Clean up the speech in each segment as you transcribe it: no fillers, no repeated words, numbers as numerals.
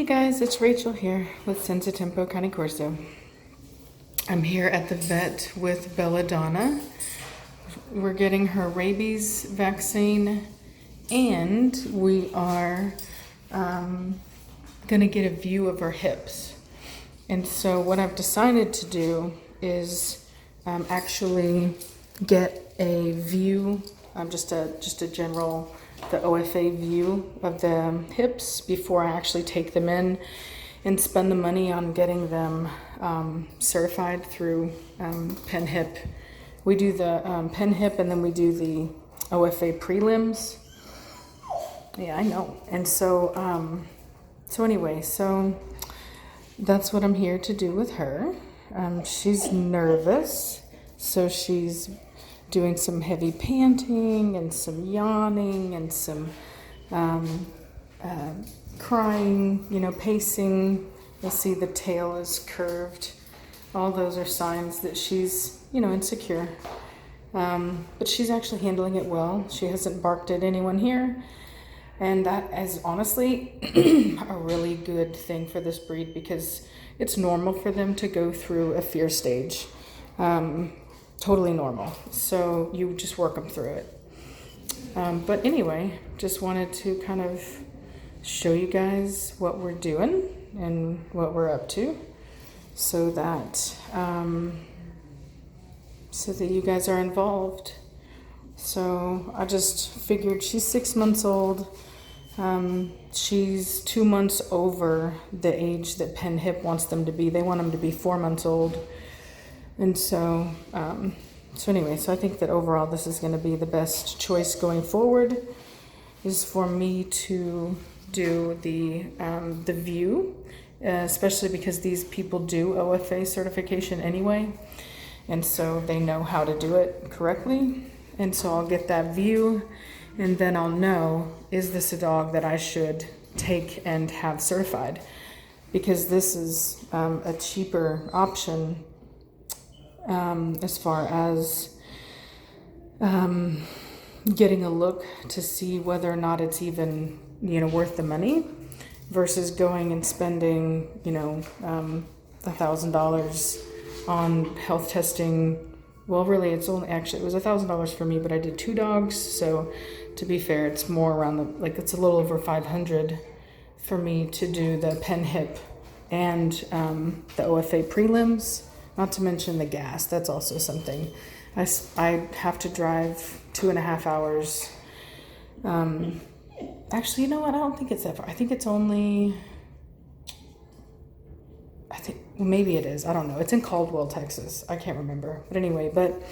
Hey guys, it's Rachel here with Senza Tempo Cane Corso. I'm here at the vet with Belladonna. We're getting her rabies vaccine and we are gonna get a view of her hips. And so what I've decided to do is actually get a view, just a general, the OFA view of the hips before I actually take them in and spend the money on getting them certified through Pen Hip. We do the Pen Hip and then we do the OFA prelims. Yeah, I know. And so, so that's what I'm here to do with her. She's nervous, so she's doing some heavy panting and some yawning and some crying, pacing. You'll see the tail is curved. All those are signs that she's, insecure. But she's actually handling it well. She hasn't barked at anyone here. And that is honestly a really good thing for this breed because it's normal for them to go through a fear stage. Totally normal. So you just work them through it. But anyway, just wanted to kind of show you guys what we're doing and what we're up to so that you guys are involved. So I just figured she's 6 months old. She's 2 months over the age that Pen Hip wants them to be. They want them to be 4 months old. And so, so I think that overall this is going to be the best choice going forward is for me to do the view, especially because these people do OFA certification anyway. And so they know how to do it correctly. And so I'll get that view and then I'll know, is this a dog that I should take and have certified? Because this is a cheaper option as far as getting a look to see whether or not it's even, worth the money versus going and spending, $1,000 on health testing. Well, really, it was $1,000 for me, but I did 2 dogs. So to be fair, it's more around it's a little over $500 for me to do the Pen Hip and the OFA prelims. Not to mention the gas. That's also something. I have to drive 2.5 hours. Actually, you know what? I don't think it's that far. I think it's only... maybe it is. I don't know. It's in Caldwell, Texas. I can't remember. But anyway, but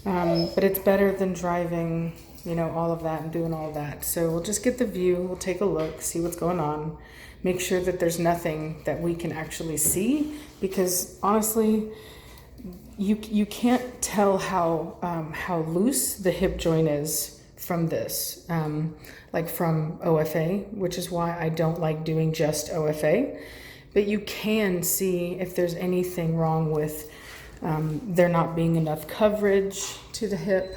it's better than driving, all of that and doing all of that. So we'll just get the view. We'll take a look, see what's going on. Make sure that there's nothing that we can actually see because honestly, you can't tell how loose the hip joint is from this, like from OFA, which is why I don't like doing just OFA. But you can see if there's anything wrong with there not being enough coverage to the hip,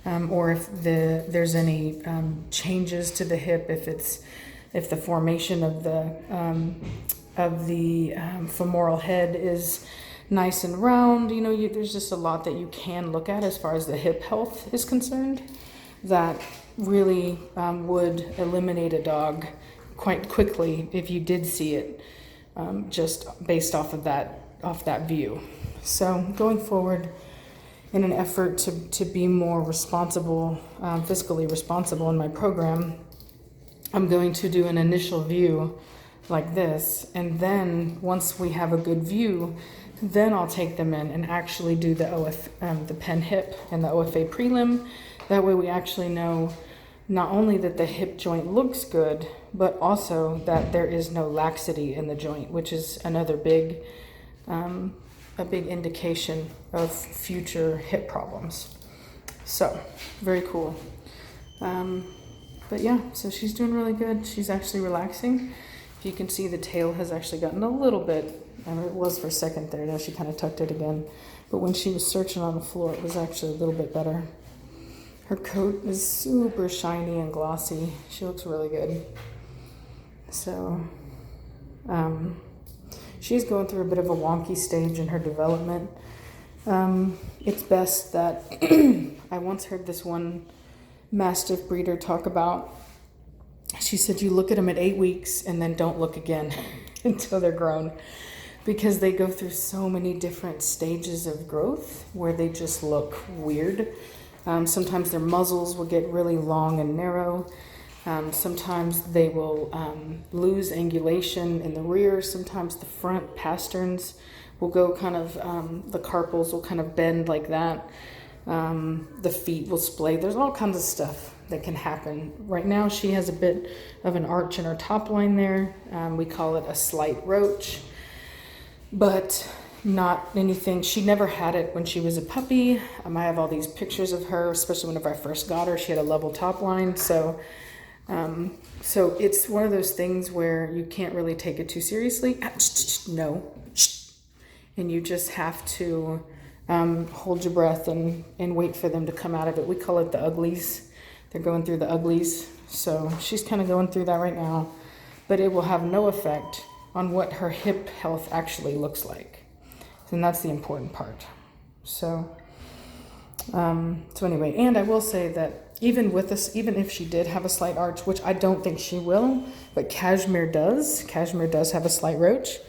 or if there's any changes to the hip, if the formation of the femoral head is nice and round, there's just a lot that you can look at as far as the hip health is concerned that really would eliminate a dog quite quickly if you did see it just based off that view. So going forward, in an effort to be more responsible, fiscally responsible in my program, I'm going to do an initial view like this, and then once we have a good view, then I'll take them in and actually do the Pen Hip and the OFA prelim. That way we actually know not only that the hip joint looks good, but also that there is no laxity in the joint, which is another big indication of future hip problems. So, very cool. But yeah, so she's doing really good. She's actually relaxing. If you can see, the tail has actually gotten a little bit, it was for a second there, now she kind of tucked it again. But when she was searching on the floor, it was actually a little bit better. Her coat is super shiny and glossy. She looks really good. So She's going through a bit of a wonky stage in her development. It's best that I once heard this one Mastiff breeder talk about. She said, you look at them at 8 weeks and then don't look again until they're grown, because they go through so many different stages of growth where they just look weird. Sometimes their muzzles will get really long and narrow. Sometimes they will lose angulation in the rear. Sometimes the front pasterns will go kind of, the carpals will kind of bend like that. The feet will splay. There's all kinds of stuff that can happen. Right now she has a bit of an arch in her top line there. We call it a slight roach, but not anything. She never had it when she was a puppy. I have all these pictures of her, especially whenever I first got her. She had a level top line. So it's one of those things where you can't really take it too seriously. No. And you just have to hold your breath and wait for them to come out of it. We call it the uglies. They're going through the uglies. So she's kind of going through that right now, but it will have no effect on what her hip health actually looks like. And that's the important part. So anyway, and I will say that even with this, even if she did have a slight arch, which I don't think she will, but Cashmere does have a slight roach.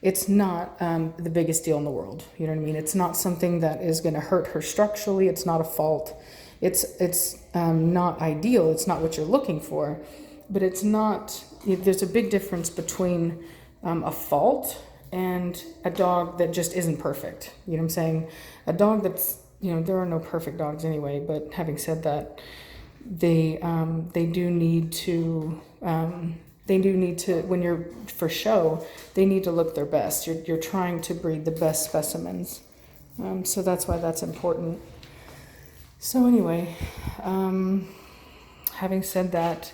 It's not the biggest deal in the world. You know what I mean? It's not something that is going to hurt her structurally. It's not a fault. It's not ideal. It's not what you're looking for, but it's not. There's a big difference between a fault and a dog that just isn't perfect. You know what I'm saying? A dog that's, there are no perfect dogs anyway. But having said that, they do need to. When you're for show, they need to look their best. You're trying to breed the best specimens. So that's why that's important. So anyway, having said that,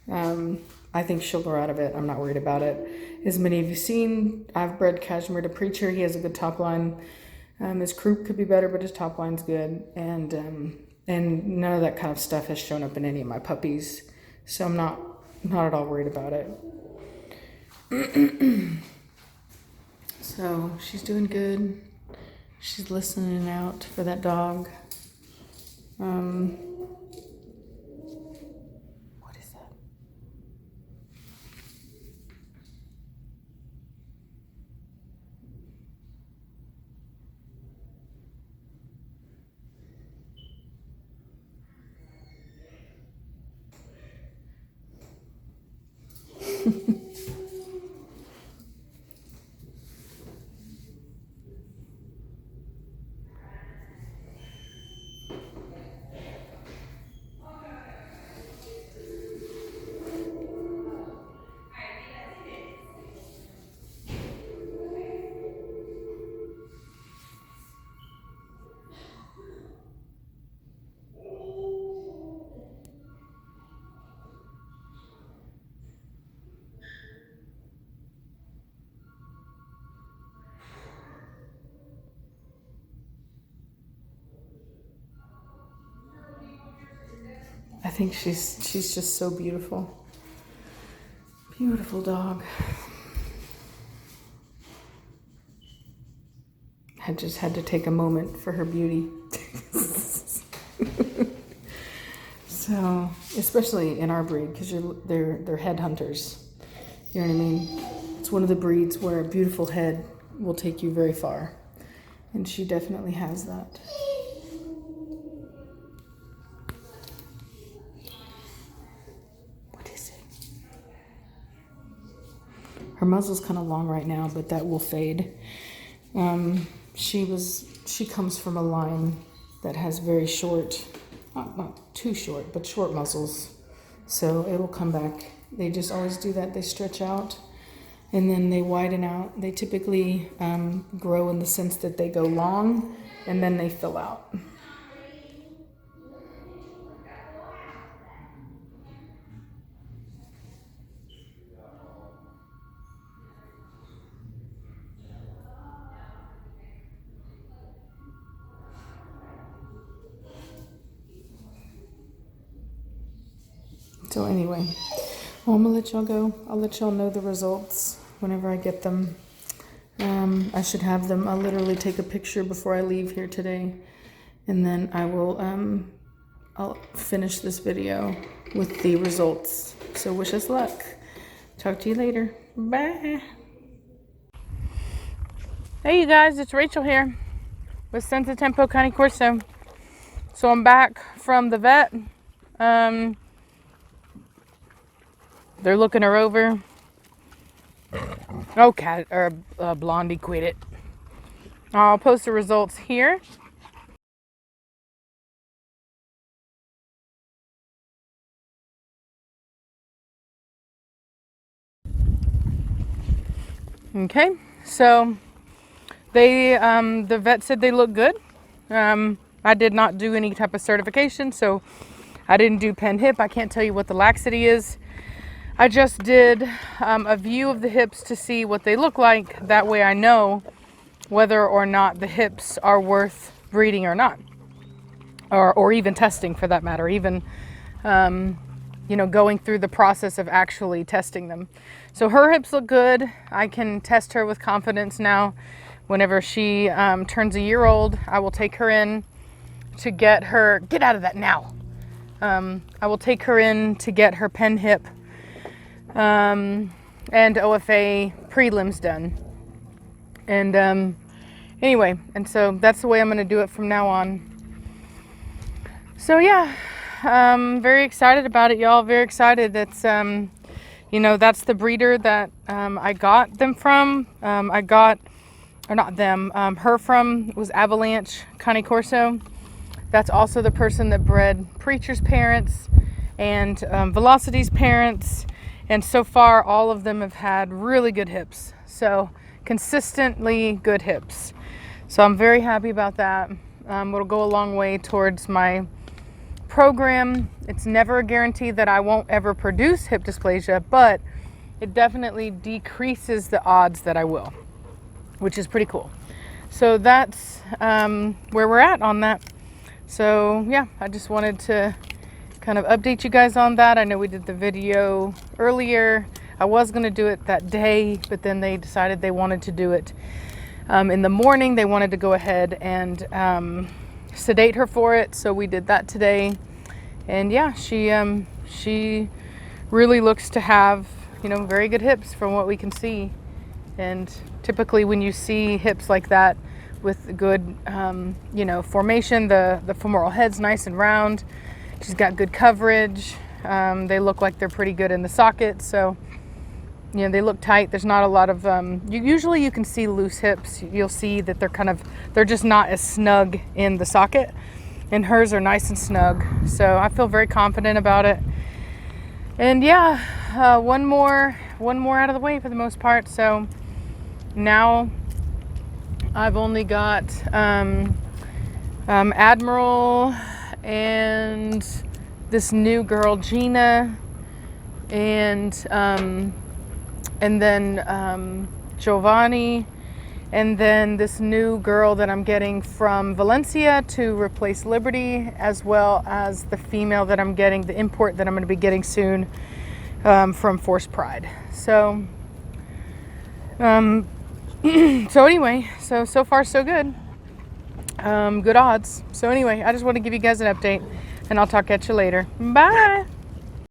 I think she'll grow out of it. I'm not worried about it. As many of you seen, I've bred Cashmere to Preacher. He has a good top line. His croup could be better, but his top line's good. And none of that kind of stuff has shown up in any of my puppies. So I'm not at all worried about it. So she's doing good. She's listening out for that dog. What is that? I think she's just so beautiful. Beautiful dog. I just had to take a moment for her beauty. So, especially in our breed, because they're head hunters. You know what I mean? It's one of the breeds where a beautiful head will take you very far. And she definitely has that. What is it? Her muzzle's kind of long right now, but that will fade. She comes from a line that has very short, not too short, but short muzzles. So it'll come back. They just always do that. They stretch out and then they widen out. They typically grow in the sense that they go long and then they fill out. So anyway, well, I'm gonna let y'all go. I'll let y'all know the results whenever I get them. I should have them. I'll literally take a picture before I leave here today, and then I will I'll finish this video with the results. So wish us luck. Talk to you later. Bye. Hey you guys, it's Rachel here with Senza Tempo Cane Corso. So I'm back from the vet. They're looking her over. Oh, cat or Blondie quit it. I'll post the results here. Okay, so they the vet said they look good. I did not do any type of certification, so I didn't do pen hip. I can't tell you what the laxity is. I just did a view of the hips to see what they look like. That way I know whether or not the hips are worth breeding or not, or even testing for that matter, even going through the process of actually testing them. So her hips look good. I can test her with confidence now. Whenever she turns a year old, I will take her in to get her, get out of that now. I will take her in to get her pen hip and OFA prelims done. And anyway, and so that's the way I'm going to do it from now on. So yeah, very excited about it, y'all. Very excited. That's that's the breeder that I got them from. Her from was Avalanche Cane Corso. That's also the person that bred Preacher's parents and Velocity's parents. And so far, all of them have had really good hips. So consistently good hips. So I'm very happy about that. It'll go a long way towards my program. It's never a guarantee that I won't ever produce hip dysplasia, but it definitely decreases the odds that I will, which is pretty cool. So that's where we're at on that. So yeah, I just wanted to kind of update you guys on that. I know we did the video earlier. I was going to do it that day, but then they decided they wanted to do it in the morning. They wanted to go ahead and sedate her for it, so we did that today. And yeah, she really looks to have very good hips from what we can see. And typically when you see hips like that with good formation, the femoral head's nice and round. She's got good coverage. They look like they're pretty good in the socket, so they look tight. There's not a lot of usually you can see loose hips. You'll see that they're just not as snug in the socket, and hers are nice and snug. So I feel very confident about it. And yeah, one more out of the way for the most part. So now I've only got Admiral and this new girl Gina, and then Giovanni, and then this new girl that I'm getting from Valencia to replace Liberty, as well as the female that I'm getting, the import that I'm going to be getting soon from Force Pride. So so anyway, so far so good. Good odds. So anyway, I just want to give you guys an update, and I'll talk at you later. Bye.